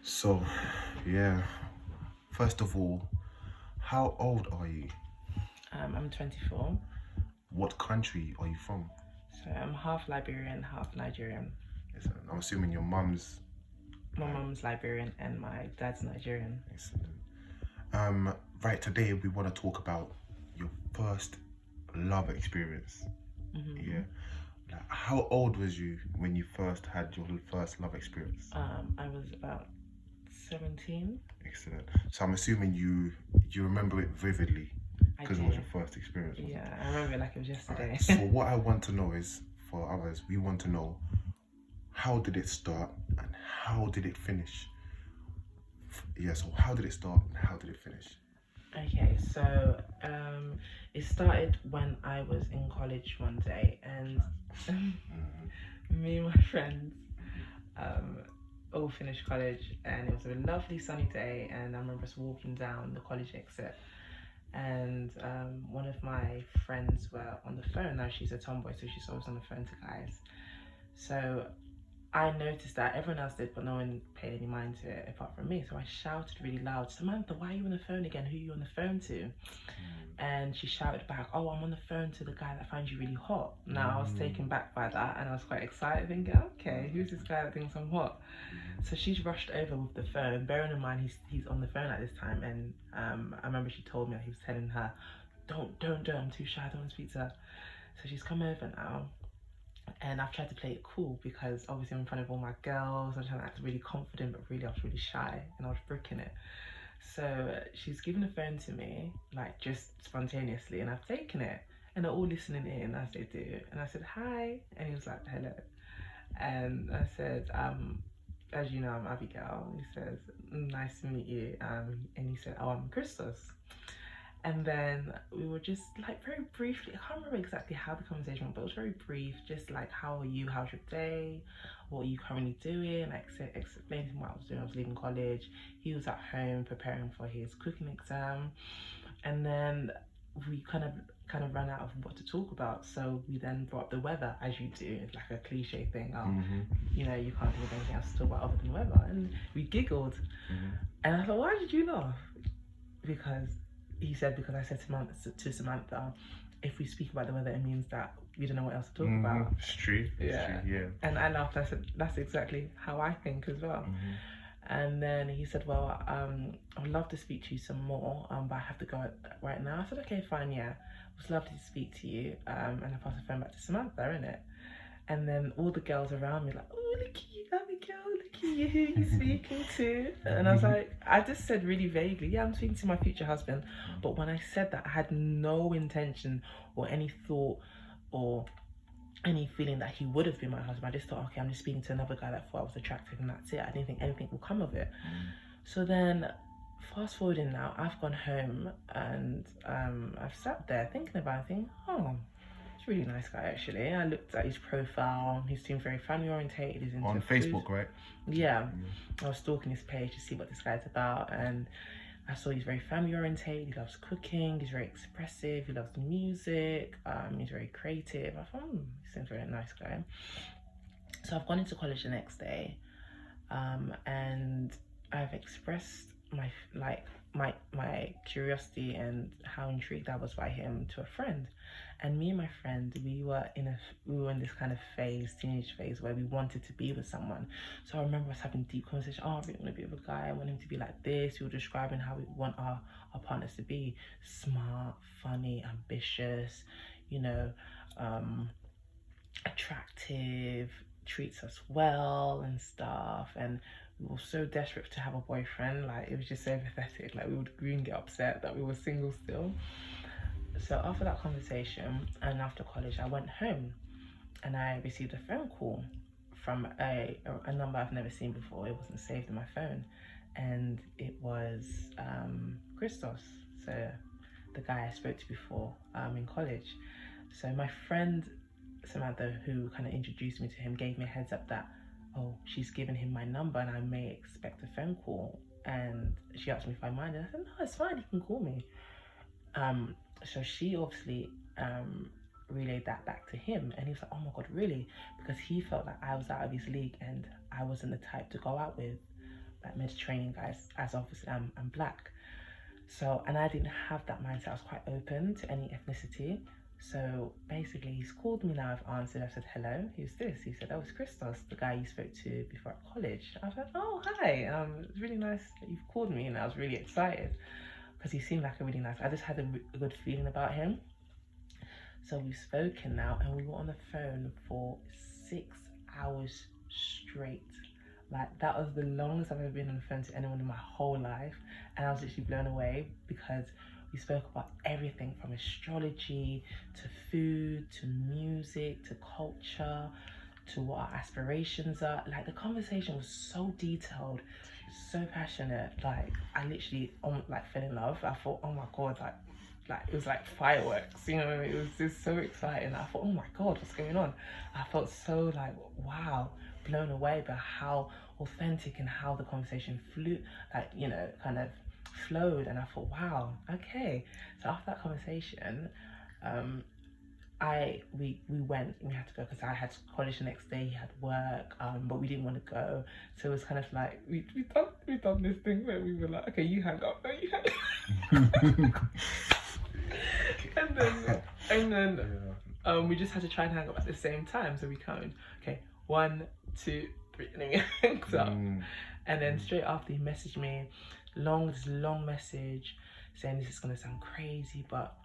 So, yeah, first of all, how old are you? I'm 24, What country are you from? so I'm half Liberian, half Nigerian. Excellent. I'm assuming your mum's My like mom's Liberian and my dad's Nigerian. excellent. Um, right, today we want to talk about your first love experience. hmm Yeah. Like, how old was you when you first had your first love experience? I was about 17. Excellent. So I'm assuming you remember it vividly I because it was do. your first experience, wasn't Yeah, it? I remember it like it was All right. yesterday. So what I want to know is, for others, we want to know how did it start and how did it finish? Yeah, so how did it start and how did it finish? Okay, so it started when I was in college one day, and me and my friends um, all finished college, and it was a lovely sunny day, and I remember us walking down the college exit, and one of my friends were on the phone. Now she's a tomboy, so she's always on the phone to guys. So I noticed that everyone else did, but no one paid any mind to it apart from me. So I shouted really loud, Samantha, why are you on the phone again? Who are you on the phone to? And she shouted back, oh, I'm on the phone to the guy that finds you really hot. Now I was taken back by that and I was quite excited, thinking, okay, who's this guy that thinks I'm hot? So she's rushed over with the phone, bearing in mind he's on the phone at this time. And I remember she told me that he was telling her, don't, I'm too shy, I don't want to speak to her. So she's come over now, and I've tried to play it cool because obviously I'm in front of all my girls. I'm trying to act really confident, but really I was really shy and I was bricking it. So she's given the phone to me, like just spontaneously, and I've taken it. And they're all listening in as they do. And I said, hi. And he was like, hello. And I said, as you know, I'm Abigail. He says, nice to meet you. And he said, oh, I'm Christos. And then we were just like very briefly, I can't remember exactly how the conversation went, but it was very brief, just like, how are you? How's your day? What are you currently doing? Like, explained to him what I was doing. I was leaving college. He was at home preparing for his cooking exam. And then we kind of ran out of what to talk about. So we then brought up the weather, as you do. It's like a cliche thing. Oh, you know, you can't think of anything else to talk about other than weather. And we giggled. And I thought, why did you laugh? Because he said, because I said to Samantha, if we speak about the weather, it means that we don't know what else to talk about. It's true. Yeah. True, yeah. And I laughed. I said, that's exactly how I think as well. And then he said, well, I would love to speak to you some more, but I have to go right now. I said, okay, fine, yeah. It was lovely to speak to you. And I passed the phone back to Samantha, innit? And then all the girls around me like, oh, look at you, Abigail, look at you, who are you speaking to? And I was like, I just said really vaguely, yeah, I'm speaking to my future husband. But when I said that, I had no intention or any thought or any feeling that he would have been my husband. I just thought, okay, I'm just speaking to another guy that I thought I was attractive and that's it. I didn't think anything would come of it. So then fast forwarding now, I've gone home and I've sat there thinking about it, thinking, oh, he's a really nice guy actually. I looked at his profile. He seemed very family orientated. He's into On food. Facebook, right? Yeah. I was stalking his page to see what this guy's about, and I saw he's very family orientated. He loves cooking. He's very expressive. He loves music. He's very creative. I thought, he seems very nice guy. So I've gone into college the next day, and I've expressed my curiosity and how intrigued I was by him to a friend. And me and my friend, we were in this kind of phase, teenage phase, where we wanted to be with someone. So I remember us having deep conversations. Oh, I really want to be with a guy. I want him to be like this. We were describing how we want our partners to be: smart, funny, ambitious, you know, attractive, treats us well and stuff. And we were so desperate to have a boyfriend. Like, it was just so pathetic. Like, we would even get upset that we were single still. So after that conversation and after college, I went home and I received a phone call from a number I've never seen before. It wasn't saved in my phone, and it was Christos, so the guy I spoke to before in college. So my friend Samantha, who kind of introduced me to him, gave me a heads up that, oh, she's given him my number and I may expect a phone call. And she asked me if I minded. I said, no, it's fine, you can call me. So she obviously relayed that back to him, and he was like, oh my god, really? Because he felt like I was out of his league and I wasn't the type to go out with like Mediterranean guys, as obviously I'm black. So, and I didn't have that mindset. I was quite open to any ethnicity. So basically, he's called me now. I've answered. I said, hello, who's this? He said, oh, it's Christos, the guy you spoke to before at college. I was like, oh, hi. It's really nice that you've called me. And I was really excited because he seemed like a really nice, I just had a good feeling about him. So we've spoken now, and we were on the phone for 6 hours straight. Like, that was the longest I've ever been on the phone to anyone in my whole life. And I was literally blown away because we spoke about everything from astrology to food to music to culture to what our aspirations are. Like, the conversation was so detailed, so passionate. Like, I literally fell in love. I thought, oh my god, like it was like fireworks, you know. It was just so exciting. I thought, oh my god, what's going on? I felt so like, wow, blown away by how authentic and how the conversation flew, like, you know, kind of flowed. And I thought, wow, okay. So after that conversation, we had to go because I had college the next day, he had work, but we didn't want to go. So it was kind of like we done this thing where we were like, okay, you hang up, no, you hang up. and then we just had to try and hang up at the same time. So we counted, okay, 1, 2, 3, and then we hanged up. And then straight after, he messaged me, this long message saying, this is gonna sound crazy, but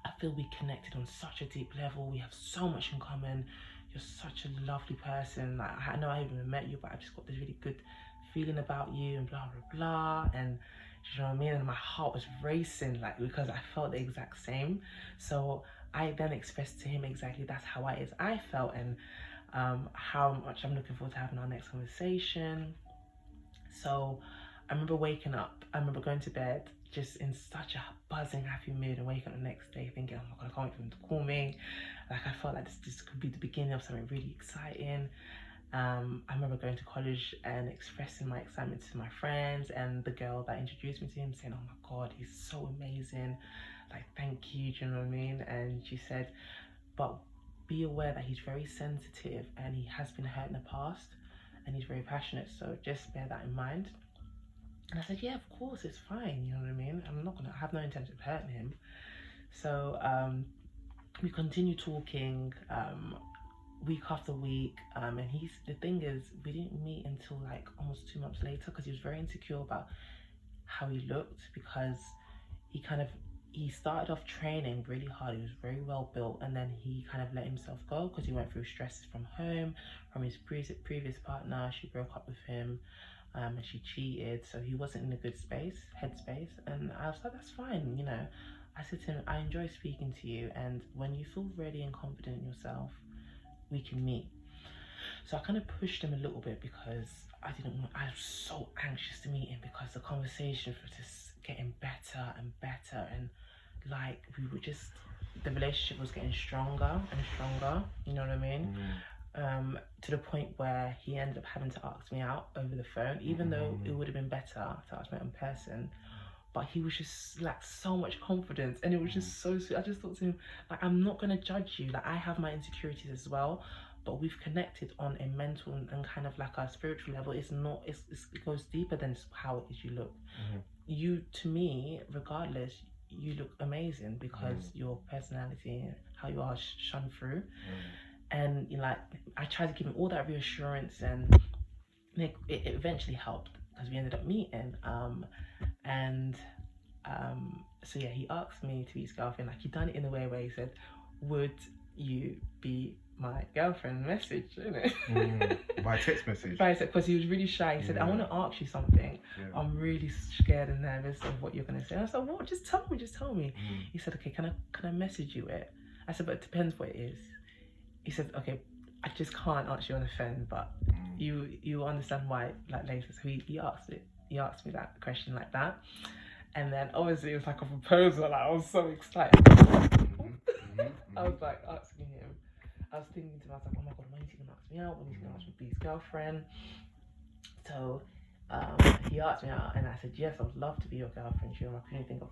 I feel we connected on such a deep level. We have so much in common. You're such a lovely person. Like, I know I haven't even met you, but I just got this really good feeling about you, and blah blah blah. And you know what I mean? And my heart was racing, like, because I felt the exact same. So I then expressed to him exactly that's how I felt, and how much I'm looking forward to having our next conversation. So I remember waking up, I remember going to bed just in such a buzzing, happy mood, and waking up the next day thinking, oh my god, I can't wait for him to call me. Like, I felt like this could be the beginning of something really exciting. I remember going to college and expressing my excitement to my friends, and the girl that introduced me to him saying, oh my god, he's so amazing, like, thank you, do you know what I mean? And she said, but be aware that he's very sensitive and he has been hurt in the past, and he's very passionate, so just bear that in mind. And I said, yeah, of course, it's fine, you know what I mean? I have no intention of hurting him. So we continue talking week after week, and the thing is, we didn't meet until like almost 2 months later, because he was very insecure about how he looked, because he started off training really hard. He was very well built, and then he kind of let himself go because he went through stresses from home, from his previous partner. She broke up with him, and she cheated, so he wasn't in a good headspace. And I was like, that's fine, you know. I said to him, I enjoy speaking to you, and when you feel ready and confident in yourself, we can meet. So I kind of pushed him a little bit because I was so anxious to meet him, because the conversation was just getting better and better, and like the relationship was getting stronger and stronger, you know what I mean? To the point where he ended up having to ask me out over the phone, even though it would have been better to ask me out in person. But he was just like so much confidence, and it was just so sweet. I just thought to him, like, I'm not gonna judge you. Like, I have my insecurities as well, but we've connected on a mental and kind of like a spiritual level. It goes deeper than how it is you look. You, to me, regardless, you look amazing because your personality and how you are shone through. And you know, like, I tried to give him all that reassurance, and it eventually helped because we ended up meeting. So yeah, he asked me to be his girlfriend. Like, he done it in a way where he said, would you be my girlfriend? Message, you know. By text message? Because he was really shy. He said, I want to ask you something. I'm really scared and nervous of what you're going to say. And I said, what? Just tell me. He said, okay, can I message you it? I said, but it depends what it is. He said, okay, I just can't answer you on the phone, but you understand why, like, later. So he asked me that question like that. And then obviously it was like a proposal. Like, I was so excited. I was like asking him. I was thinking to myself, oh my god, when is he gonna ask me out? When is he gonna ask me to be his girlfriend? So he asked me out, and I said, yes, I would love to be your girlfriend. I couldn't think of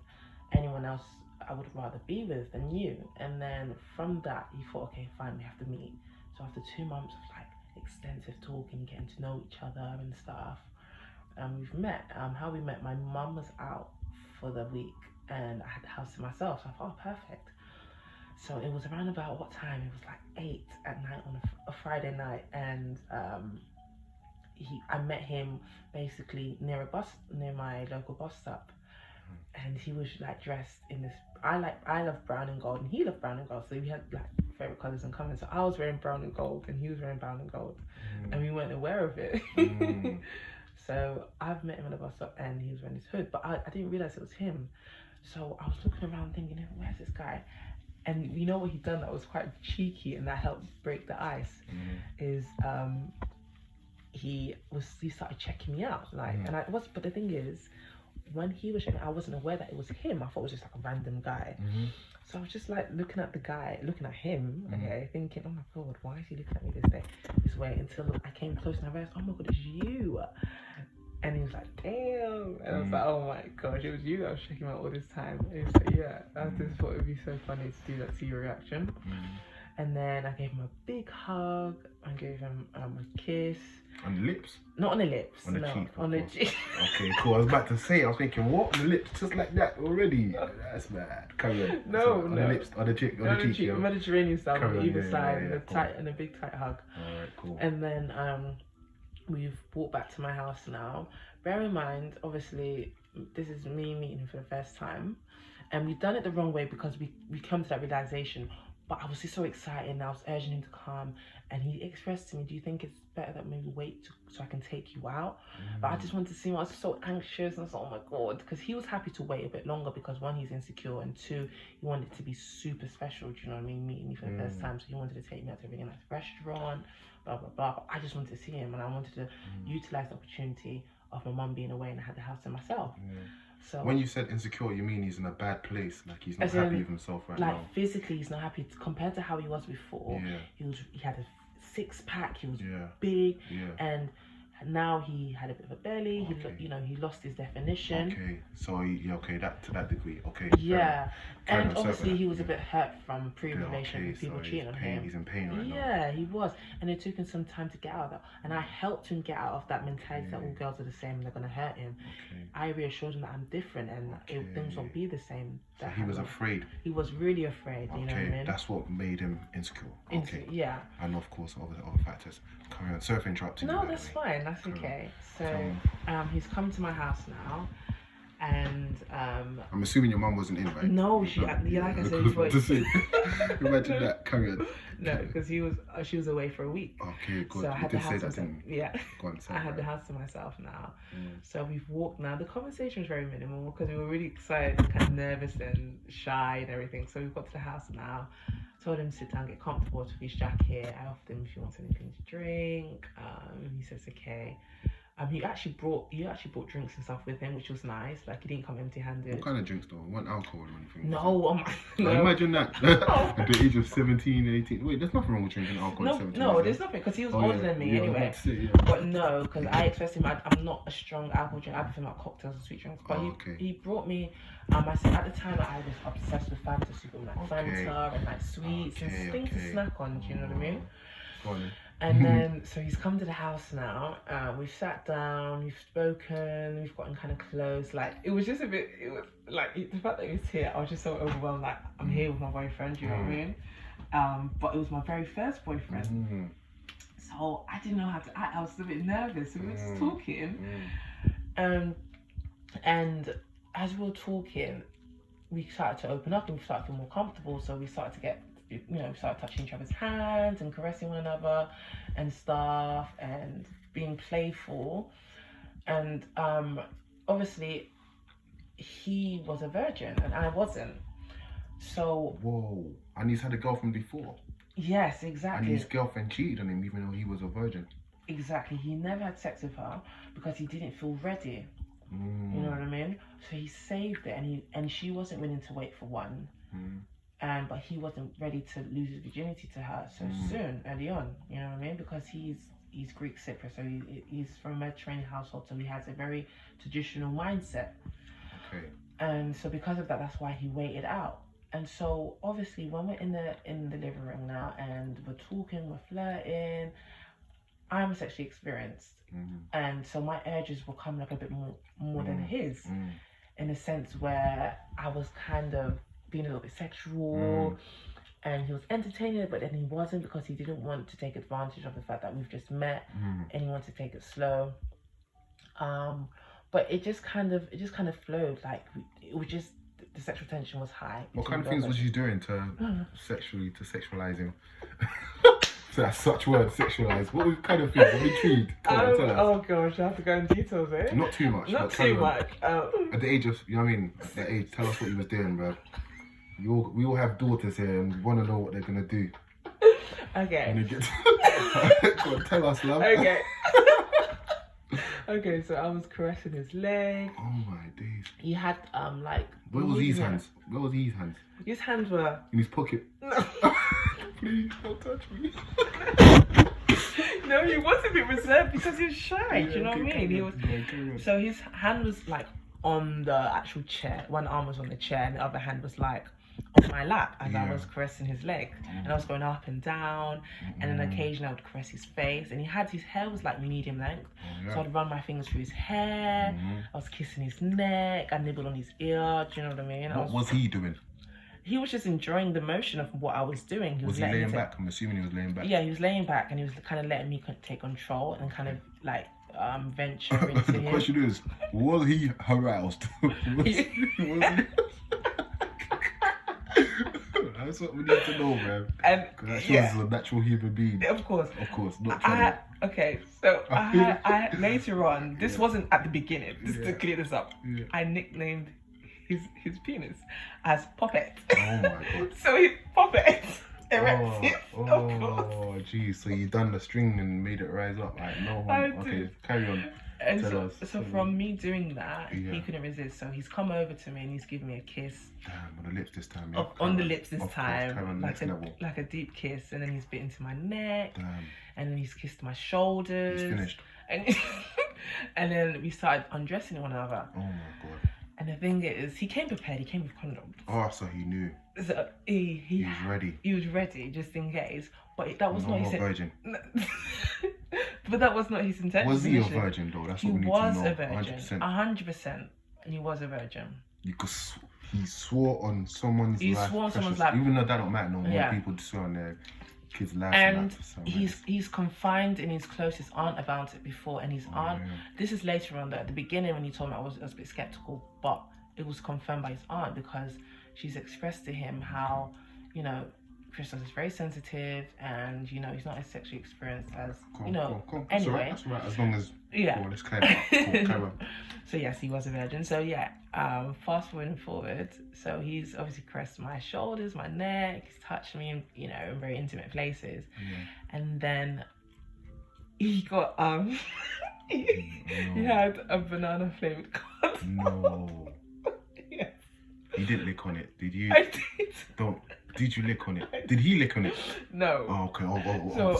anyone else I would rather be with than you. And then from that, he thought, okay, fine, we have to meet. So after 2 months of like extensive talking, getting to know each other and stuff, we've met. How we met, my mum was out for the week and I had the house to myself. So I thought, oh, perfect. So it was around about what time? It was like 8 at night on a Friday night, and I met him basically near my local bus stop, and he was like dressed in this. I love brown and gold, and he loved brown and gold, so we had like favorite colors in common. So I was wearing brown and gold, and he was wearing brown and gold, and we weren't aware of it. So I've met him at the bus stop, and he was wearing his hood, but I didn't realize it was him. So I was looking around thinking, where's this guy? And you know what he'd done that was quite cheeky and that helped break the ice is he started checking me out, like, and but the thing is, when he was checking, I wasn't aware that it was him. I thought it was just like a random guy. So I was just like looking at him, okay, thinking, oh my god, why is he looking at me this way? Until I came close and I realized, oh my god, it's you. And he was like, damn. And I was like, oh my gosh, it was you that I was checking out all this time. And he was like, yeah. I just thought it would be so funny to do that, see your reaction. And then I gave him a big hug. I gave him a kiss. On the lips? Not on the lips. On the cheek? On the cheek. Okay, cool. I was about to say, I was thinking, what? On the lips? Just like that already? That's bad. Carry on. No. On the lips, on the cheek, on the cheek. Mediterranean style on either side, cool. and a big tight hug. Alright, cool. And then we've walked back to my house now. Bear in mind, obviously, this is me meeting him for the first time, and we've done it the wrong way because we come to that realization. But I was just so excited, and I was urging him to come, and he expressed to me, do you think it's better that maybe wait so I can take you out? But I just wanted to see him. I was so anxious, and I was like, oh my god, because he was happy to wait a bit longer because one, he's insecure, and two, he wanted it to be super special, do you know what I mean, meeting me for the first time. So he wanted to take me out to a really nice restaurant, blah blah blah. But I just wanted to see him, and I wanted to utilize the opportunity of my mum being away, and I had the house to myself. So when you said insecure, you mean he's in a bad place, like he's not happy with himself right now? Like physically, he's not happy compared to how he was before. He had a six-pack. He was big, and now he had a bit of a belly. He lost his definition. Okay, so that to that degree. Okay. Yeah, and obviously he was a bit hurt from pre-relation with people cheating on him. He's in pain right now. Yeah, he was, and it took him some time to get out of that. And I helped him get out of that mentality that all girls are the same and they're gonna hurt him. I reassured him that I'm different and things won't be the same. So he was afraid. He was really afraid. You know what I mean? That's what made him insecure. Yeah. And of course, other factors. Carry on. Sorry for interrupting. No, that's fine. That's okay. So he's come to my house now, and I'm assuming your mum wasn't in, right? No, like I said, imagine that. Carry on. No, because she was away for a week. Okay, good. So I had the house to myself. Yeah. Go on, I had the house to myself now. So we've walked now. The conversation was very minimal because we were really excited, kind of nervous and shy and everything. So we've got to the house now. Told him to sit down, get comfortable, took his jacket. I asked him if he wants anything to drink. He says okay. He actually brought drinks and stuff with him, which was nice. Like he didn't come empty-handed. What kind of drinks though? Weren't alcohol or anything? No, no. Imagine that at the age of 17, 18. Wait, there's nothing wrong with drinking alcohol at 17. No, there's nothing because he was older than me anyway. But no, because I expressed him, I'm not a strong alcohol drinker. I prefer like cocktails and sweet drinks. But he brought me. I said at the time I was obsessed with Fanta, so like Fanta and like sweets and things to snack on. Do you know what I mean? Go on then. And then, so he's come to the house now. We've sat down, we've spoken, we've gotten kind of close. Like, it was just a bit, it was like, the fact that he was here, I was just so overwhelmed. Like, I'm here with my boyfriend, you know what I mean? But it was my very first boyfriend. So I didn't know how to act. I was a bit nervous. So we were just talking. And as we were talking, we started to open up and we started to feel more comfortable. So we started to get, we started touching each other's hands and caressing one another and stuff and being playful. And obviously he was a virgin and I wasn't. So whoa, and he's had a girlfriend before. Yes, exactly. And his girlfriend cheated on him even though he was a virgin. Exactly. He never had sex with her because he didn't feel ready. You know what I mean? So he saved it, and she wasn't willing to wait for one. But he wasn't ready to lose his virginity to her so soon, early on. You know what I mean? Because he's Greek Cypriot, so he's from a Mediterranean household, so he has a very traditional mindset. Okay. And so because of that, that's why he waited out. And so obviously when we're in the living room now and we're talking, we're flirting, I'm sexually experienced, and so my urges were coming up a bit more than his, in a sense where I was kind of being a little bit sexual, and he was entertaining it, but then he wasn't, because he didn't want to take advantage of the fact that we've just met, and he wanted to take it slow. But it just kind of flowed. Like, it was just, the sexual tension was high. What kind of things was you doing to sexualize him? So that's such word, sexualize. What kind of things? I'm intrigued. Come on, tell us. Oh gosh, I have to go in details, eh? Not too much. Not too much. At the age of, you know what I mean? At that age, tell us what you was doing, bro. We all have daughters here and we want to know what they're going to do. Okay. When they get to... Come on, tell us, love. Okay. Okay, so I was caressing his leg. Oh my days. He had like... Where was his hands? Where was his hands? His hands were... In his pocket. No. Please, don't touch me. No, he was a bit reserved because he was shy. Do you know what I mean? He was. So his hand was like on the actual chair. One arm was on the chair, and the other hand was like on my lap as I was caressing his leg, and I was going up and down, and then occasionally I would caress his face, and his hair was like medium length, so I'd run my fingers through his hair. I was kissing his neck. I nibbled on his ear. Do you know what I mean? What was he doing? He was just enjoying the motion of what I was doing. Was he laying back? I'm assuming he was laying back. Yeah, he was laying back, and he was kind of letting me take control and kind of like venture into him. The question is, was he harassed? That's what we need to know, man. And that shows he's a natural human being. Of course, not trying. Okay, so I later on. This wasn't at the beginning. Just to clear this up, I nicknamed his penis as Puppet. Oh my god. So he's Puppet. Oh, geez. So you done the string and made it rise up. Like, no one. Okay, carry on. And so from me doing that, he couldn't resist. So he's come over to me and he's given me a kiss. Damn, on the lips this time. On the lips this time. Level. Like a deep kiss. And then he's bit into my neck. Damn. And then he's kissed my shoulders. He's finished. And then we started undressing one another. Oh my god. And the thing is, he came prepared. He came with condoms. Oh, so he knew. So he was ready. He was ready, just in case. But that was not his virgin. But that was not his intention. Was he a virgin though? That's what we need to know. He was a virgin. 100%. He was a virgin. Because he swore on someone's life. He swore on someone's life. Even though that don't matter no more. Yeah. People swear on their kids' lives. And he's confined in his closest aunt about it before, and his aunt. Yeah. This is later on. At the beginning, when he told me, I was a bit skeptical, but it was confirmed by his aunt because she's expressed to him how, you know, Christos is very sensitive, and you know he's not as sexually experienced as cool. Anyway, that's right. As long as let's clear cool. So yes, he was a virgin. So yeah, fast forward. So he's obviously caressed my shoulders, my neck. He's touched me, in, you know, in very intimate places, and then he got he had a banana flavored condom. No. Yes. You didn't lick on it, did you? I did. Don't. Did you lick on it? Did he lick on it? No. Oh, okay.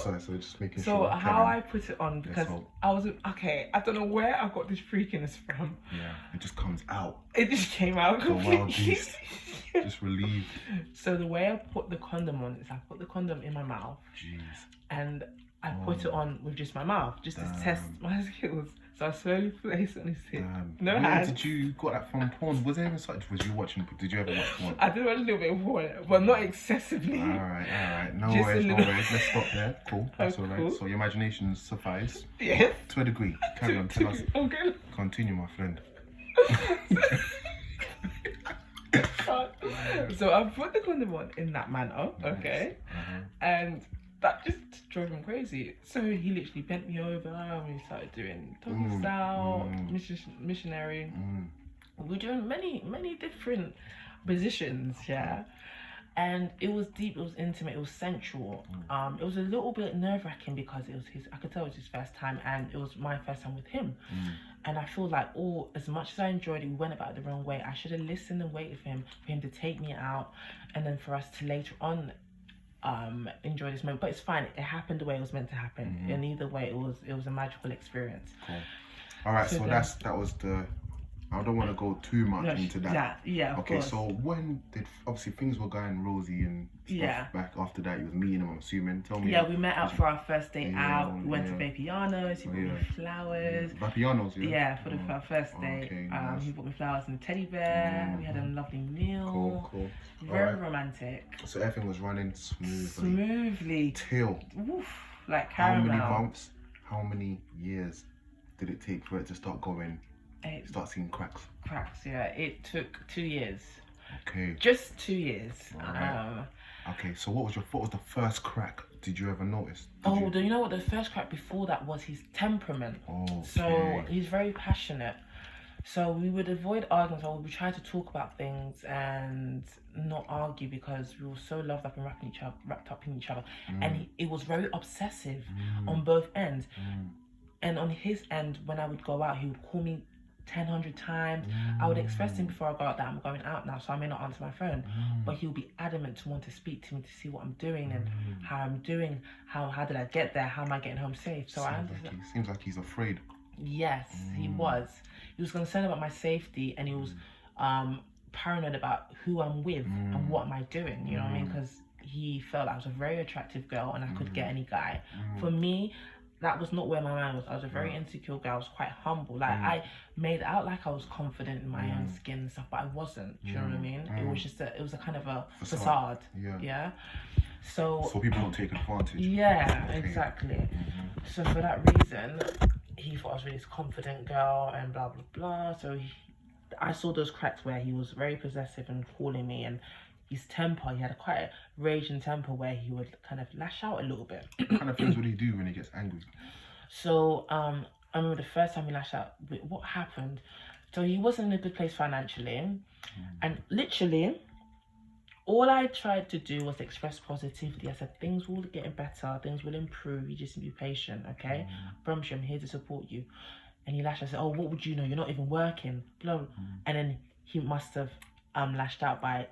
Sorry. So just making sure. So how I put it on, because I was I don't know where I got this freakiness from. Yeah, it just comes out. It just came out completely. Wild beast. Just relieved. So the way I put the condom on is I put the condom in my mouth. Jeez. And I put it on with just my mouth, just to test my skills. So I slowly placed it on his hip. No hands. Did you got that from porn? Was there even such? Was you watching? Did you ever watch porn? I did a little bit of porn, but not excessively. All right. No worries. Let's stop there. Cool. That's all right. Cool. So your imagination suffice. Yes. To a degree. Carry on. Tell us. Okay. Continue, my friend. So I put the condom on in that manner, okay, and that just drove him crazy. So he literally bent me over and we started doing doggy style, missionary. We were doing many different positions, yeah. And it was deep, it was intimate, it was sensual. It was a little bit nerve-wracking because it was I could tell it was his first time, and it was my first time with him. And I feel like, as much as I enjoyed it, we went about it the wrong way. I should have listened and waited for him to take me out, and then for us to later on enjoy this moment. But it's fine, it happened the way it was meant to happen. And either way, it was a magical experience. Cool. All right, so that was the I don't want to go too much into that. Yeah, of Okay, course. so when did obviously things were going rosy and stuff Yeah. back after that? You was meeting him, I'm assuming. Tell me. Yeah, we met up for our first day Yeah, out. We went to yeah. Vapiano's. He bought me flowers. Vapiano's, yeah. Yeah, for our first day. Okay, nice. He bought me flowers and a teddy bear. We had a lovely meal. Cool. Very romantic. So everything was running smoothly. Smoothly. Till Oof, like how caramel. many months? How many years did it take for it to start going? Start seeing cracks. Yeah. It took 2 years. Okay. Just 2 years. Right. Okay, so what was the first crack? Did you ever notice? Do you know what the first crack before that was? His temperament. Okay. So he's very passionate. So we would avoid arguments, or we try to talk about things and not argue because we were so loved up and wrapped up in each other. And it was very obsessive on both ends. And on his end, when I would go out, he would call me 100 times. I would express to him before I go out that I'm going out now, so I may not answer my phone. But he'll be adamant to want to speak to me to see what I'm doing and how I'm doing. How did I get there? How am I getting home safe? So Seems like he's afraid. Yes, he was. He was concerned about my safety, and he was paranoid about who I'm with and what am I doing. You know what I mean? Because he felt I was a very attractive girl and I could get any guy. For me, that was not where my mind was. I was a very insecure girl. I was quite humble. Like I made out like I was confident in my own skin and stuff, but I wasn't. Do you know what I mean? It was just it was a kind of a facade. Yeah. So people don't take advantage. Yeah, okay. Exactly. So for that reason, he thought I was really this confident girl and blah blah blah. So I saw those cracks where he was very possessive and calling me, and his temper, he had quite a raging temper where he would kind of lash out a little bit. What kind of things would he do when he gets angry? So I remember the first time he lashed out, what happened? So he wasn't in a good place financially, and literally all I tried to do was express positivity. I said, things will get better, things will improve, you just need to be patient, okay? I promise you, I'm here to support you. And he lashed out. I said, oh, what would you know? You're not even working. Blah. And then he must have lashed out by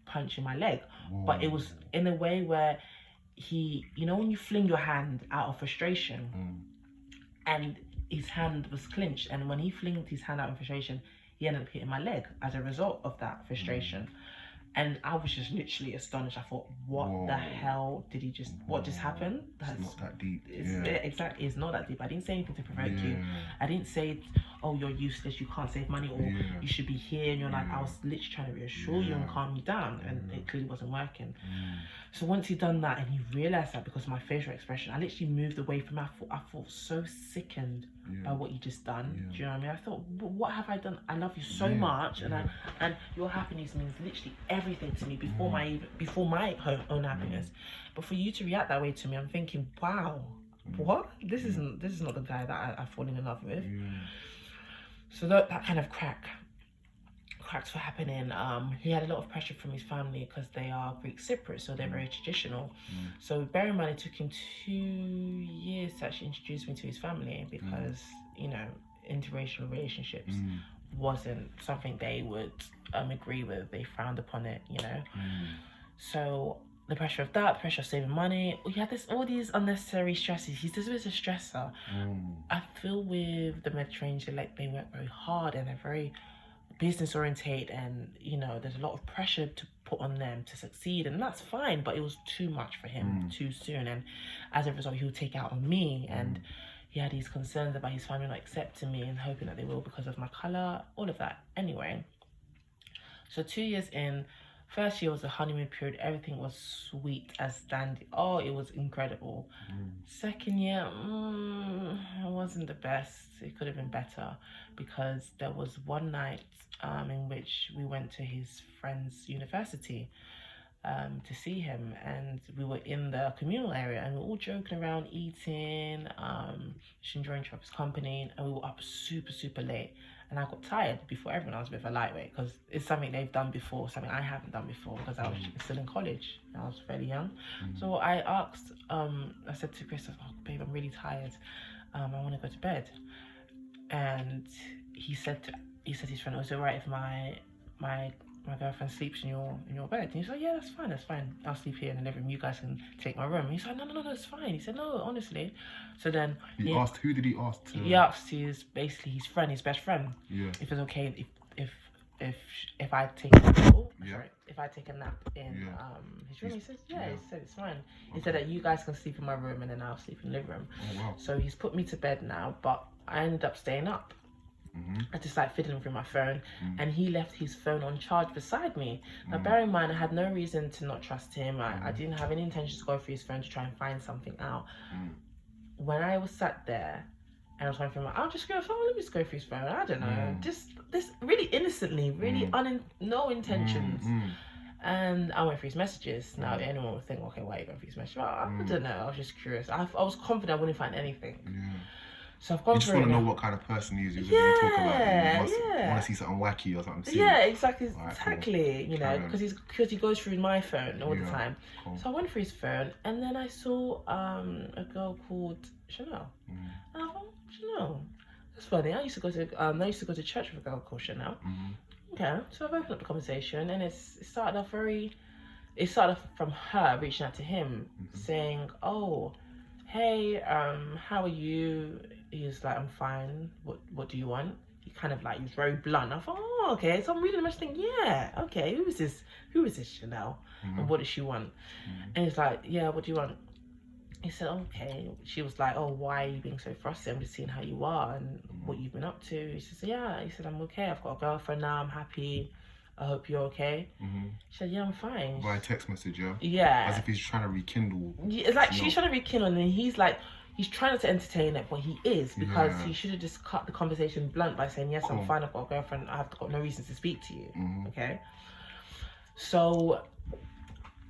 punching my leg. But it was in a way where he, you know, when you fling your hand out of frustration, and his hand was clenched, and when he flinged his hand out of frustration, he ended up hitting my leg as a result of that frustration. And I was just literally astonished. I thought, what the hell did he just, what just happened? It's not that deep. Exactly, it's not that deep. I didn't say anything to provoke you. I didn't say, oh, you're useless, you can't save money, or you should be here. And you're like, I was literally trying to reassure you and calm you down, and it clearly wasn't working. So once he'd done that, and he realised that because of my facial expression, I literally moved away from him. I felt so sickened by what you just done. Do you know what I mean? I thought, what have I done? I love you so much, and your happiness means literally everything to me before my own happiness. But for you to react that way to me, I'm thinking, wow, what? This is not the guy that I've fallen in love with. So that kind of cracks were happening. He had a lot of pressure from his family because they are Greek Cypriots, so they're very traditional. So bear in mind, it took him 2 years to actually introduce me to his family because, you know, interracial relationships wasn't something they would agree with. They frowned upon it, you know. So the pressure of that, the pressure of saving money, he had all these unnecessary stresses. He's just a stressor. I feel with the Mediterranean, like they work very hard and they're very business oriented, and you know there's a lot of pressure to put on them to succeed, and that's fine, but it was too much for him too soon, and as a result he would take it out on me, and he had these concerns about his family not accepting me and hoping that they will because of my colour, all of that. Anyway, so 2 years in, first year was a honeymoon period, everything was sweet as dandy. Oh, it was incredible. Second year, it wasn't the best. It could have been better because there was one night in which we went to his friend's university to see him, and we were in the communal area and we were all joking around, eating, just enjoying each other's company, and we were up super late. And I got tired before everyone. I was a bit of a lightweight because it's something they've done before, something I haven't done before because I was still in college. I was fairly young. So I asked, I said to Christoph, oh, babe, I'm really tired. I want to go to bed. And he said to his friend, was it alright if my my girlfriend sleeps in your bed. And he's like, yeah, that's fine. I'll sleep here in the living room. You guys can take my room. And he's like, no, it's fine. He said, no, honestly. So then He asked, who did he ask to? He asked his best friend, Yeah. if it's okay if I take a nap. Yeah. Sorry, if I take a nap in his room. He says, yeah. He said it's fine. He said that you guys can sleep in my room and then I'll sleep in the living room. Oh wow. So he's put me to bed now, but I ended up staying up. I just like fiddling through my phone, and he left his phone on charge beside me. Now, bear in mind, I had no reason to not trust him. I didn't have any intention to go through his phone to try and find something out. When I was sat there and I was going through I'll just go, let me just go through his phone. I don't know, just this really innocently, really no intentions. And I went through his messages. Now, anyone would think, okay, why are you going through his messages? Well, I don't know. I was just curious. I was confident I wouldn't find anything. Yeah. So I've gone you just through want to it. know what kind of person he is. You talk about it. You must yeah. want to see something wacky or something. Yeah, exactly. Right, Exactly. cool. You know, because he goes through my phone all the time. Cool. So I went through his phone, and then I saw a girl called Chanel. And I thought, Chanel, that's funny. I used to go to church with a girl called Chanel. Okay, so I've opened up the conversation, and it started off from her reaching out to him, saying, "Oh, hey, how are you?" He was like, "I'm fine. What do you want?" He kind of like, he was very blunt. I thought, oh, okay. So I'm reading the message thinking, yeah, okay, who is this Chanel? And what does she want? And he's like, yeah, what do you want? He said, okay. She was like, oh, why are you being so frustrated? I'm just seeing how you are and what you've been up to. He says, yeah. He said, I'm okay. I've got a girlfriend now. I'm happy. I hope you're okay. She said, yeah, I'm fine. Via text message, yeah? Yeah. As if he's trying to rekindle. Yeah, it's like she's trying to rekindle, and he's like, he's trying not to entertain it, but he is, because he should have just cut the conversation blunt by saying, yes, I'm fine, I've got a girlfriend, I've got no reason to speak to you. Okay? So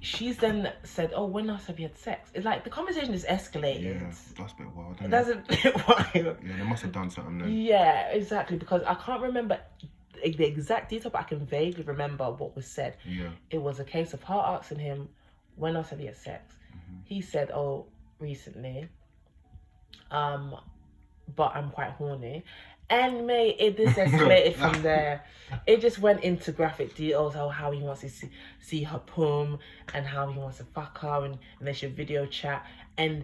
she's then said, oh, when last have you had sex? It's like the conversation is escalated. Yeah, that's a bit wild, isn't it? That's a bit wild. Yeah, they must have done something then. Yeah, exactly, because I can't remember the exact detail, but I can vaguely remember what was said. Yeah. It was a case of her asking him, when else have you had sex? He said, oh, recently. But I'm quite horny. And mate, it just escalated from there. It just went into graphic details how he wants to see her pum, and how he wants to fuck her, and they should video chat. And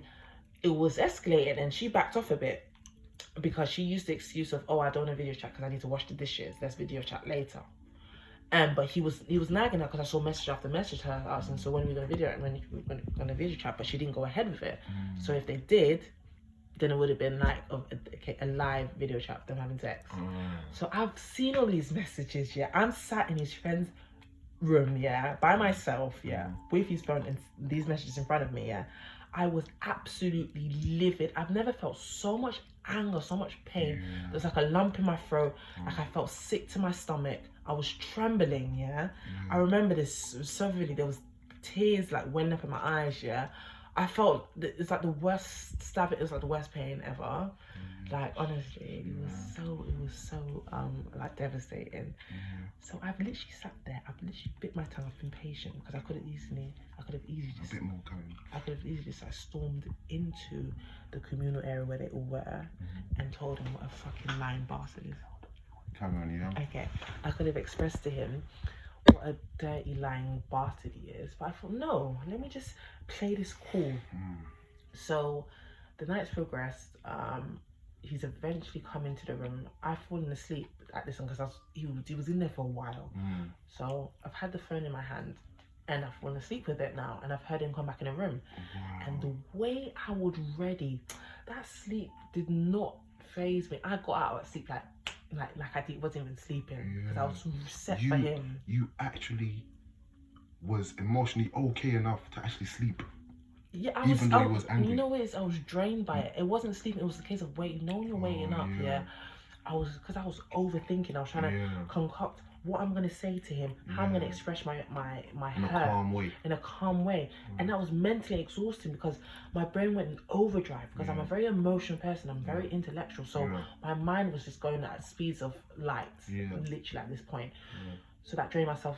it was escalating, and she backed off a bit because she used the excuse of, oh, I don't want to video chat because I need to wash the dishes. Let's video chat later. But he was nagging her because I saw message after message her asking, so when are we going to video, and when are we going to video chat? But she didn't go ahead with it. So if they did, then it would have been like a live video chat of them having sex. So I've seen all these messages, yeah. I'm sat in his friend's room, yeah, by myself, yeah, with his phone and these messages in front of me, yeah. I was absolutely livid. I've never felt so much anger, so much pain. There was like a lump in my throat, like I felt sick to my stomach. I was trembling, yeah. I remember this so vividly. There was tears like welling up in my eyes, yeah. I felt it's like the worst stab. It was like the worst pain ever. Like honestly, it was so like devastating. So I've literally sat there. I've literally bit my tongue. I've been patient because I could have easily just a bit more going. I could have easily just like stormed into the communal area where they all were and told him what a fucking lying bastard is. Carry on, yeah. Okay, I could have expressed to him what a dirty lying bastard he is, but I thought, no, let me just play this cool. So the nights progressed. He's eventually come into the room. I've fallen asleep at this one because he was in there for a while. So I've had the phone in my hand and I've fallen asleep with it now, and I've heard him come back in the room. And the way I was ready, that sleep did not faze me. I got out of sleep like I wasn't even sleeping because I was set for him. You actually was emotionally okay enough to actually sleep. Yeah, even though he was angry. You know what it is? I was drained by it. It wasn't sleeping. It was a case of waiting. Knowing you're waiting up. Yeah. I was overthinking. I was trying to concoct what I'm gonna say to him, how I'm gonna express my hurt in a calm way, and that was mentally exhausting because my brain went in overdrive because I'm a very emotional person. I'm very intellectual, so my mind was just going at speeds of light, literally at this point. So I drained myself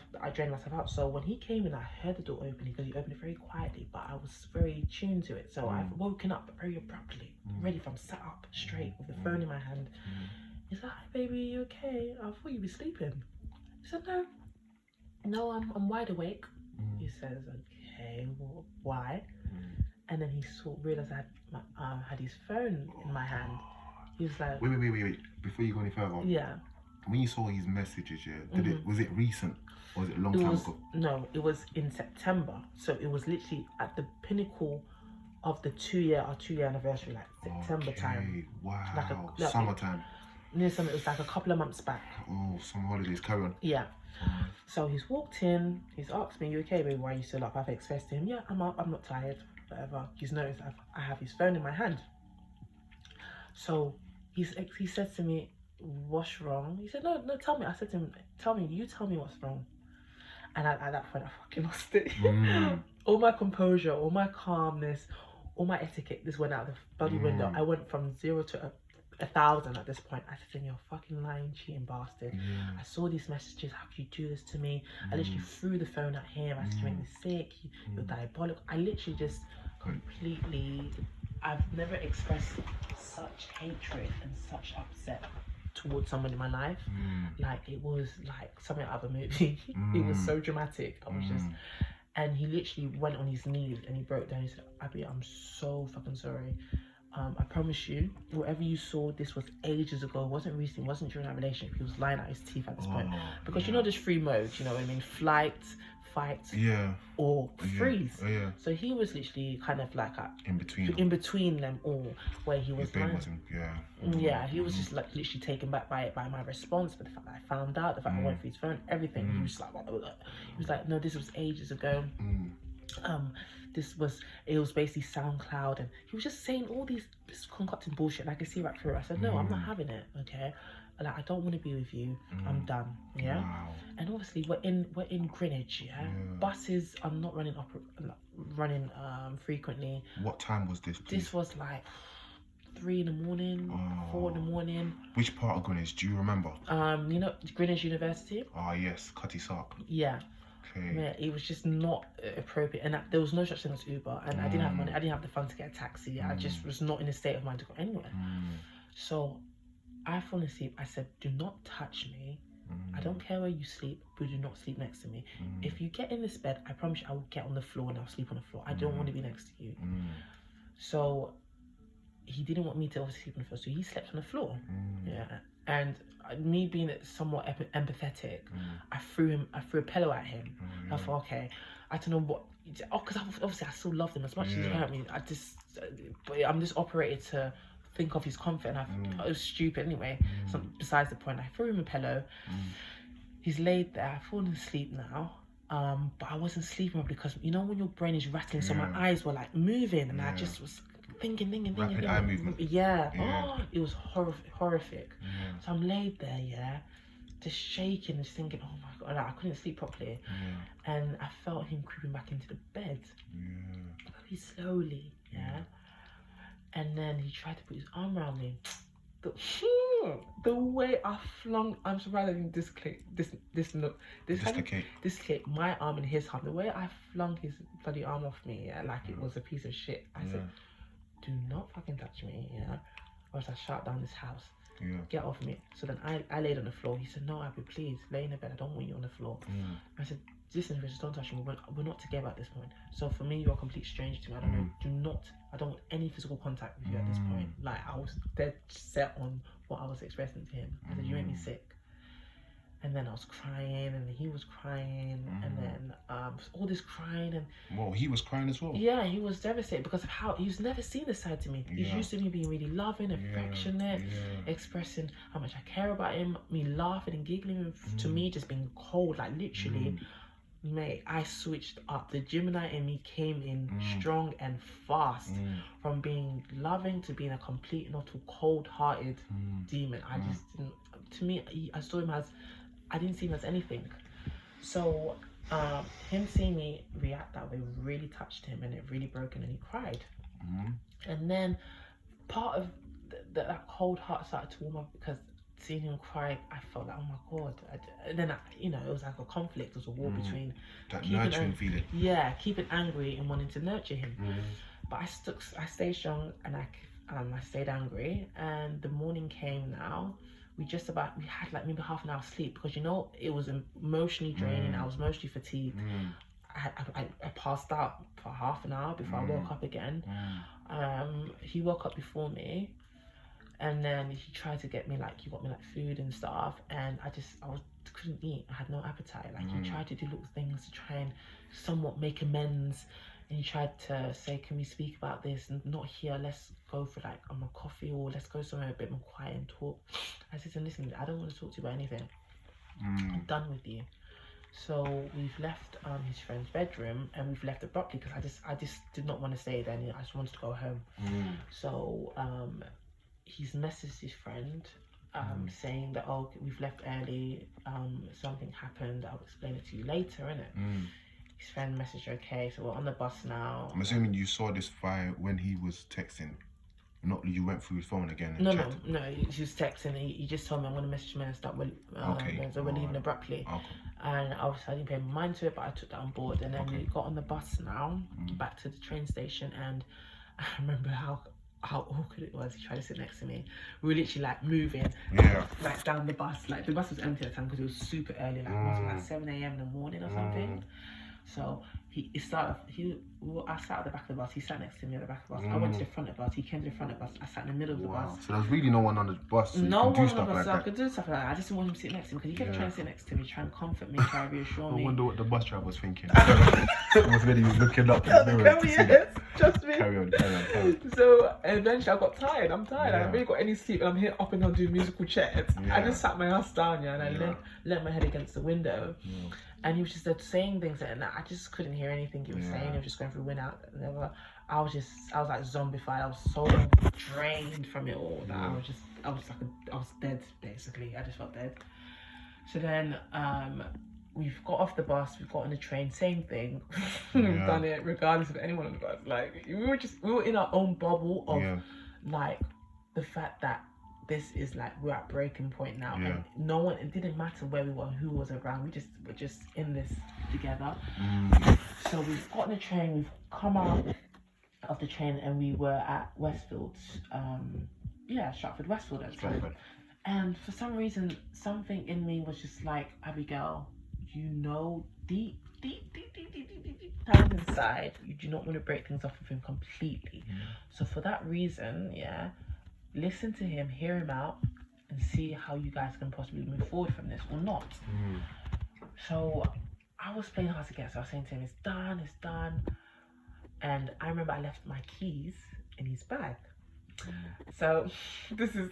out. So when he came in, I heard the door opening because he opened it very quietly, but I was very tuned to it. So I've woken up very abruptly, ready from sat up straight with the phone in my hand. He's like, hi baby, you okay? I thought you'd be sleeping. He said, no, no, I'm wide awake. He says, okay, well, why? And then he realized I had his phone in my hand. He was like, wait. Before you go any further, yeah. When you saw his messages, was it recent or was it a long time ago? No, it was in September. So it was literally at the pinnacle of the 2-year anniversary, like September time. Wow. Summertime. Near summer, it was like a couple of months back. Oh, summer holidays, carry on. Yeah. So he's walked in, he's asked me, you okay, baby, why are you still up? I've expressed to him, yeah, I'm up, I'm not tired, whatever. He's noticed I have his phone in my hand. So he said to me, what's wrong? He said, no, tell me. I said to him, tell me what's wrong. And at that point, I fucking lost it. All my composure, all my calmness, all my etiquette, this went out the bloody window. I went from 0 to 1,000 at this point. I said to him, you're a fucking lying, cheating bastard. I saw these messages. How could you do this to me? I literally threw the phone at him. I said, you make me sick. You're diabolical. I literally just completely... I've never expressed such hatred and such upset towards someone in my life. Like, it was like something out of a movie. It was so dramatic. I was just... And he literally went on his knees and he broke down. He said, Abby, I'm so fucking sorry. I promise you, whatever you saw, this was ages ago. It wasn't recent. It wasn't during our relationship. He was lying out his teeth at this point. Because you know there's 3 modes, you know what I mean? Flight, fight, or freeze. So he was literally kind of like in between them all, where he was like, he was just like literally taken back by my response, but the fact that I found out, the fact I went through his phone, everything. He was like, he was like, no, this was ages ago. It was basically SoundCloud, and he was just saying all this concocted bullshit, and I could see right through it. I said, no, I'm not having it, okay? Like, I don't want to be with you. I'm done. Yeah. Wow. And obviously we're in Greenwich. Yeah. Buses are not running frequently. What time was this, please? This was like 3 in the morning, 4 in the morning. Which part of Greenwich do you remember? You know, Greenwich University. Yes, Cutty Sark. Yeah. Yeah, it was just not appropriate, and there was no such thing as Uber, and I didn't have money. I didn't have the funds to get a taxi. I just was not in a state of mind to go anywhere. So I fell asleep. I said, do not touch me. I don't care where you sleep, but do not sleep next to me. If you get in this bed, I promise you I will get on the floor and I'll sleep on the floor. I don't want to be next to you. So he didn't want me to obviously sleep on the floor, so he slept on the floor. Yeah. And me being somewhat empathetic, I threw a pillow at him. I thought, okay, I don't know what, because obviously I still loved him as much as he hurt me. I'm just operated to think of his comfort, and it was stupid anyway. So besides the point, I threw him a pillow. He's laid there. I've fallen asleep now. But I wasn't sleeping because you know when your brain is rattling, so my eyes were like moving, and I just was thinking. Rapid eye movement. It was horrific. So I'm laid there, just shaking, just thinking, oh my god, I couldn't sleep properly. And I felt him creeping back into the bed, very slowly. And then he tried to put his arm around me. The way I flung, I'm surprised I didn't dislocate my arm in his arm. The way I flung his bloody arm off me, like it was a piece of shit. I said, do not fucking touch me, or else I shut down this house. Get off me. So then I laid on the floor. He said, no, Abby, please lay in the bed. I don't want you on the floor. I said, listen, just don't touch me. We're not together at this point. So for me, you're a complete stranger to me. I don't want any physical contact with you at this point. Like, I was dead set on what I was expressing to him. I said, you make me sick. And then I was crying, and he was crying, and then all this crying, and well, he was crying as well. Yeah, he was devastated because of how he's never seen this side to me. He's used to me being really loving, affectionate, expressing how much I care about him, me laughing and giggling, to me just being cold, like literally. Mate, I switched up. The Gemini in me came in strong and fast, from being loving to being a complete and utter cold-hearted demon. I just didn't. To me, I saw him as, I didn't see him as anything. So him seeing me react that way really touched him, and it really broke him, and he cried. And then part of that cold heart started to warm up, because seeing him cry, I felt like, oh my god. And then it was like a conflict. It was a war between that nurturing feeling. Yeah, keeping angry and wanting to nurture him. But I stayed strong, and I stayed angry. And the morning came now. we had like maybe half an hour sleep, because you know it was emotionally draining. I was emotionally fatigued. I passed out for half an hour before I woke up again. He woke up before me, and then he tried to get me like, he got me like food and stuff, and I couldn't eat. I had no appetite. Like he tried to do little things to try and somewhat make amends, and he tried to say, can we speak about this, and not here, let's go for like a coffee, or let's go somewhere a bit more quiet and talk. I said to him, listen, I don't want to talk to you about anything. I'm done with you. So we've left his friend's bedroom, and we've left abruptly, because I just did not want to stay there. I just wanted to go home. So he's messaged his friend saying that, oh, we've left early, something happened, I'll explain it to you later, innit? His friend messaged, okay, so we're on the bus now. I'm assuming you saw this fire when he was texting. Not you went through his phone again and No, checked. no, he was texting. He just told me, I'm going to message him and start so we're leaving abruptly. And obviously I didn't pay mind to it, but I took that on board. And then we got on the bus now, back to the train station, and I remember how awkward it was. He tried to sit next to me. We were literally like moving, like down the bus. Like the bus was empty at the time because it was super early, like it must be like 7 a.m. in the morning or something. So I sat at the back of the bus. He sat next to me at the back of the bus. I went to the front of the bus. He came to the front of the bus. I sat in the middle of the bus. So there's really no one on the bus. So no you can do one stuff on the like bus. So I that. could do stuff like that. I just didn't want him to sit next to me, because he kept trying to sit next to me, trying to comfort me, trying to reassure me. I wonder what the bus driver was thinking. Was really looking up in the mirror to see. Trust me. Carry on. So eventually I got tired. I'm tired. I haven't really got any sleep, and I'm here up and down doing musical chairs. I just sat my ass down, and I leant my head against the window. And he was just saying things, and I just couldn't hear anything he was saying. He was just going through win out. I was like zombified. I was so drained from it all that I was dead, basically. I just felt dead. So then we've got off the bus, we've got on the train, same thing. We've done it regardless of anyone on the bus. Like we were in our own bubble of like the fact that this is like, we're at breaking point now, and no one, it didn't matter where we were, who was around, we're just in this together. So we've got on the train, we've come out of the train, and we were at Westfield, Stratford Westfield at the time. And for some reason, something in me was just like, Abigail, you know, deep down inside, you do not want to break things off with him completely. So for that reason, listen to him, hear him out, and see how you guys can possibly move forward from this or not. So I was playing hard to get, so I was saying to him, it's done. And I remember I left my keys in his bag. So this is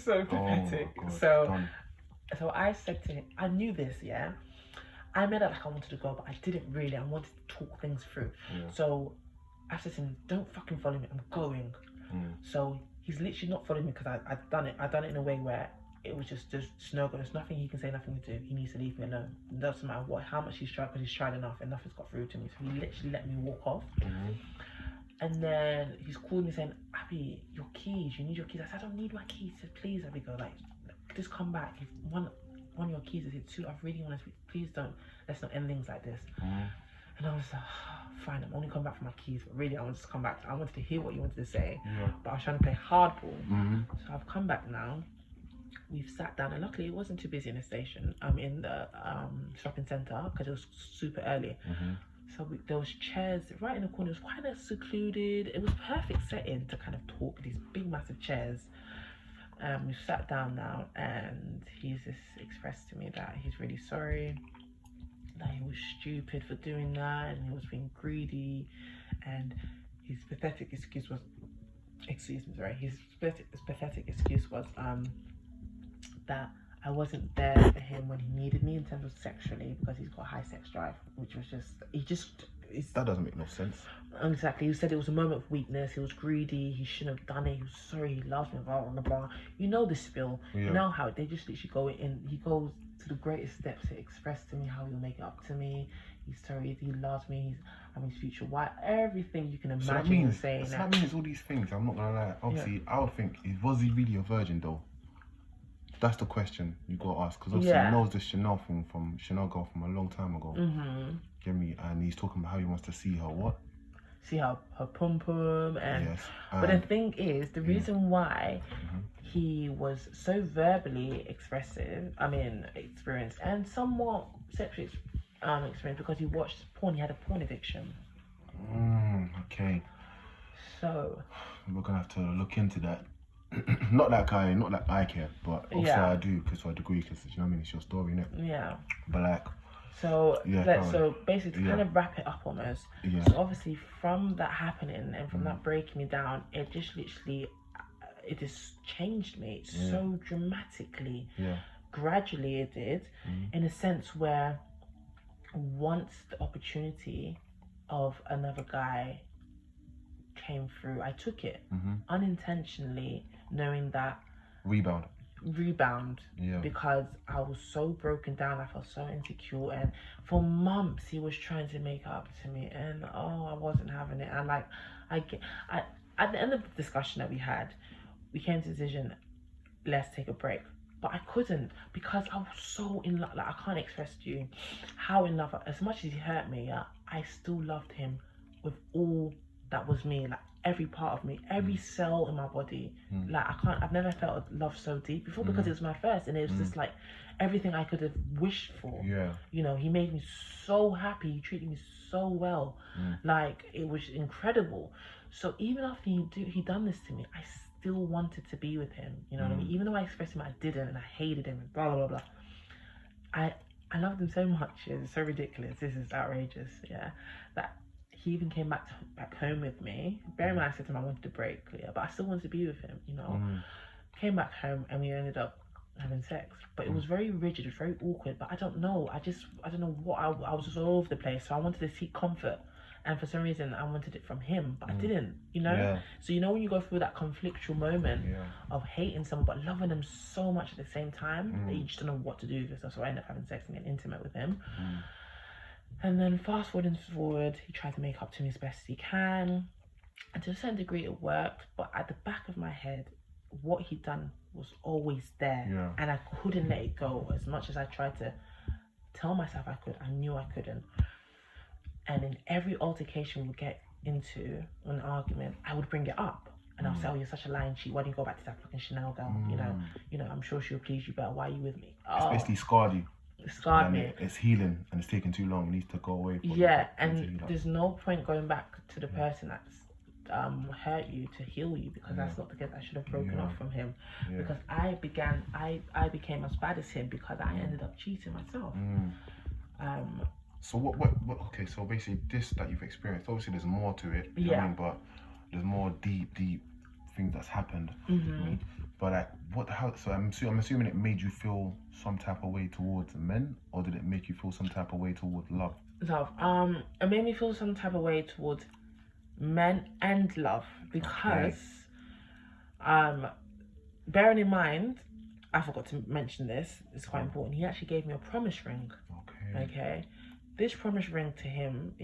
so pathetic. So I said to him, I knew this, I made it like I wanted to go, but I didn't really. I wanted to talk things through. So I said to him, don't fucking follow me, I'm going. So he's literally not following me, because I'd done it in a way where it was just there's no good. There's nothing he can say, nothing to do. He needs to leave me alone. It doesn't matter how much he's tried, because he's tried enough and nothing's got through to me. So he literally let me walk off. And then he's called me saying, Abby, your keys, you need your keys. I said, I don't need my keys. He said, please, Abigail, like, just come back. If one of your keys, I said, two, I really want to speak. Please don't, let's not end things like this. And I was like, fine, I'm only coming back for my keys, but really I wanted to come back. I wanted to hear what you wanted to say, but I was trying to play hardball. So I've come back now. We've sat down, and luckily it wasn't too busy in the station. I'm in the shopping centre, because it was super early. So there was chairs right in the corner. It was quite secluded. It was perfect setting to kind of talk. These big, massive chairs. We've sat down now, and he's just expressed to me that he's really sorry, that he was stupid for doing that, and he was being greedy, and his pathetic excuse was, that I wasn't there for him when he needed me in terms of sexually, because he's got a high sex drive, which was that doesn't make no sense. Exactly. He said it was a moment of weakness, he was greedy, he shouldn't have done it, he was sorry, he loves me, blah blah blah. You know the spiel. You know how they just literally go in, he goes to the greatest steps to express to me how he'll make it up to me. He's sorry, he loves me, I'm his future wife, everything you can imagine. So that means all these things. I'm not gonna lie, obviously I would think, was he really a virgin though? That's the question you gotta ask, because obviously he knows the Chanel thing from Chanel girl from a long time ago. Get me? And he's talking about how he wants to see her see her pum pum and. Yes. But the thing is, the reason why he was so verbally expressive, experienced and somewhat sexually experienced because he watched porn. He had a porn addiction. Okay. So we're gonna have to look into that. not like I care, but also I do, because to a degree, because you know what I mean, it's your story, innit? Yeah. But like. So so basically to kind of wrap it up almost. Yeah. So obviously from that happening and from that breaking me down, it just literally it just changed me so dramatically. Yeah. Gradually it did, in a sense where once the opportunity of another guy came through, I took it unintentionally, knowing that rebound because I was so broken down, I felt so insecure, and for months he was trying to make up to me, and I wasn't having it. And like I at the end of the discussion that we had, we came to the decision, let's take a break. But I couldn't, because I was so in love. Like, I can't express to you how in love. As much as he hurt me, I still loved him with all that was me. Like every part of me, every cell in my body. Like I've never felt love so deep before, because it was my first, and it was just like everything I could have wished for. Yeah. You know, he made me so happy. He treated me so well. Like it was incredible. So even after he done this to me, I still wanted to be with him. You know what I mean? Even though I expressed him, I didn't, and I hated him, and blah blah blah blah. I loved him so much. It's so ridiculous. This is outrageous. Yeah, that he even came back home with me. Bear in mind, I said to him I wanted to break, but I still wanted to be with him. You know, came back home and we ended up having sex. But it was very rigid, it was very awkward. But I don't know. I don't know what I was just all over the place. So I wanted to seek comfort. And for some reason, I wanted it from him, but I didn't, you know? Yeah. So, you know, when you go through that conflictual moment of hating someone, but loving them so much at the same time, that you just don't know what to do with yourself. So I ended up having sex and getting intimate with him. And then fast forward, he tried to make up to me as best as he can. And to a certain degree, it worked. But at the back of my head, what he'd done was always there. Yeah. And I couldn't let it go. As much as I tried to tell myself I could, I knew I couldn't. And in every altercation we would get into, an argument, I would bring it up. And I'll say, oh, you're such a lying cheat. Why don't you go back to that fucking Chanel girl? You know, I'm sure she'll please you better. Why are you with me? It's basically scarred you. It scarred me. It's healing, and it's taking too long. It needs to go away. And there's no point going back to the person that's hurt you to heal you, because that's not the case. I should have broken off from him, because I became as bad as him because I ended up cheating myself. So what okay, so basically this that you've experienced, obviously there's more to it, you know what I mean? But there's more deep things that's happened. But like so I'm assuming it made you feel some type of way towards men, or did it make you feel some type of way towards love? It made me feel some type of way towards men and love, because bearing in mind, I forgot to mention this, it's quite important, he actually gave me a promise ring. Okay. This promise ring to him,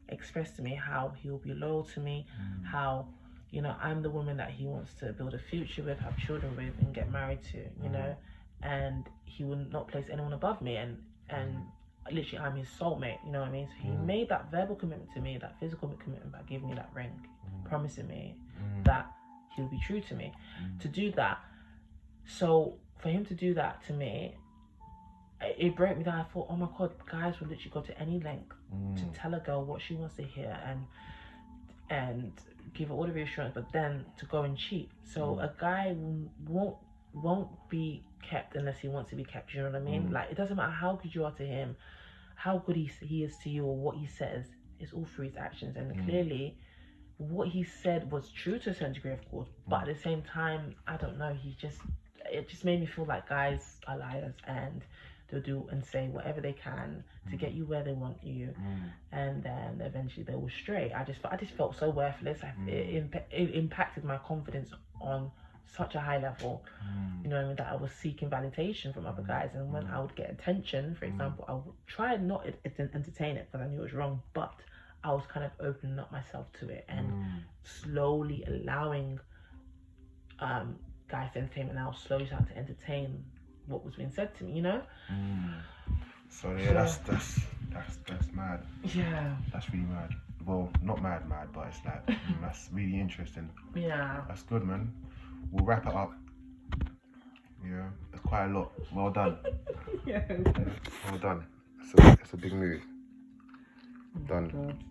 expressed to me how he will be loyal to me, how, you know, I'm the woman that he wants to build a future with, have children with, and get married to, you know, and he will not place anyone above me, and literally I'm his soulmate, you know what I mean? So he made that verbal commitment to me, that physical commitment by giving me that ring, promising me that he will be true to me. To do that, so for him to do that to me, it broke me down. I thought, oh my god, guys will literally go to any length to tell a girl what she wants to hear and give her all the reassurance, but then to go and cheat. So a guy won't be kept unless he wants to be kept, you know what I mean? Like, it doesn't matter how good you are to him, how good he is to you, or what he says. It's all through his actions. And clearly what he said was true to a certain degree, of course, but at the same time, I don't know, it just made me feel like guys are liars, and they'll do and say whatever they can to get you where they want you, and then eventually they will stray. I just felt so worthless. It impacted my confidence on such a high level, you know what I mean, that I was seeking validation from other guys. And when I would get attention, for example, I would try and not entertain it because I knew it was wrong, but I was kind of opening up myself to it and slowly allowing guys to entertain me, and I was slowly starting to entertain what was being said to me, you know? So yeah, that's mad. Yeah. That's really mad. well, not mad, but it's like that's really interesting. Yeah. That's good, man. We'll wrap it up. Yeah, it's quite a lot. Well done. Yeah. Well done. It's a big move. Oh Done. God.